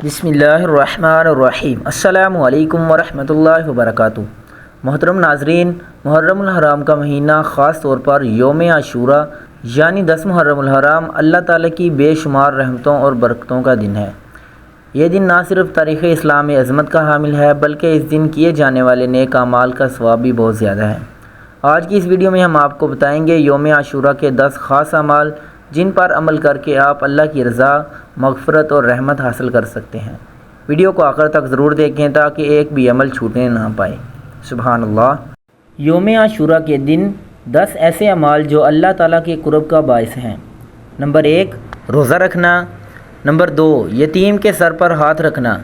بسم اللہ الرحمن الرحیم۔ السلام علیکم ورحمۃ اللہ وبرکاتہ۔ محترم ناظرین، محرم الحرام کا مہینہ خاص طور پر یوم عاشوراء یعنی 10 محرم الحرام اللہ تعالیٰ کی بے شمار رحمتوں اور برکتوں کا دن ہے۔ یہ دن نہ صرف تاریخ اسلام میں عظمت کا حامل ہے بلکہ اس دن کیے جانے والے نیک اعمال کا ثواب بھی بہت زیادہ ہے۔ آج کی اس ویڈیو میں ہم آپ کو بتائیں گے یوم عاشوراء کے 10 خاص اعمال جن پر عمل کر کے آپ اللہ کی رضا، مغفرت اور رحمت حاصل کر سکتے ہیں۔ ویڈیو کو آخر تک ضرور دیکھیں تاکہ ایک بھی عمل چھوٹنے نہ پائے۔ سبحان اللہ۔ یوم عاشوراء کے دن 10 ایسے اعمال جو اللہ تعالیٰ کے قرب کا باعث ہیں۔ نمبر 1، روزہ رکھنا۔ نمبر 2، یتیم کے سر پر ہاتھ رکھنا۔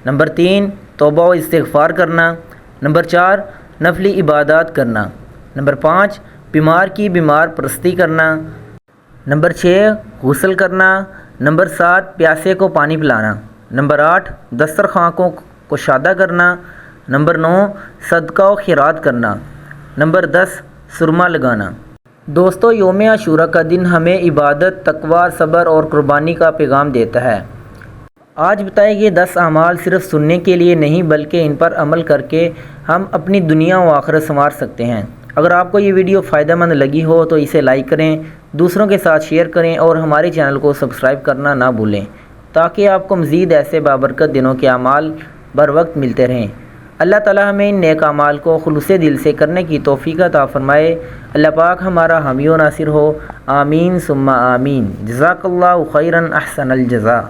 نمبر 3، توبہ و استغفار کرنا۔ نمبر 4، نفلی عبادات کرنا۔ نمبر 5، بیمار کی بیمار پرستی کرنا۔ نمبر 6، غسل کرنا۔ نمبر 7، پیاسے کو پانی پلانا۔ نمبر 8، دسترخوان کو کشادہ کرنا۔ نمبر 9، صدقہ و خیرات کرنا۔ نمبر 10، سرما لگانا۔ دوستو، یوم عاشوراء کا دن ہمیں عبادت، تقوی، صبر اور قربانی کا پیغام دیتا ہے۔ آج بتائے گئے 10 اعمال صرف سننے کے لیے نہیں بلکہ ان پر عمل کر کے ہم اپنی دنیا و آخرت سنوار سکتے ہیں۔ اگر آپ کو یہ ویڈیو فائدہ مند لگی ہو تو اسے لائک کریں، دوسروں کے ساتھ شیئر کریں اور ہمارے چینل کو سبسکرائب کرنا نہ بھولیں تاکہ آپ کو مزید ایسے بابرکت دنوں کے اعمال بر وقت ملتے رہیں۔ اللہ تعالی ہمیں ان نیک اعمال کو خلوص دل سے کرنے کی توفیق عطا فرمائے۔ اللہ پاک ہمارا حامی و ناصر ہو۔ آمین ثم آمین۔ جزاک اللہ خیرا احسن الجزاء۔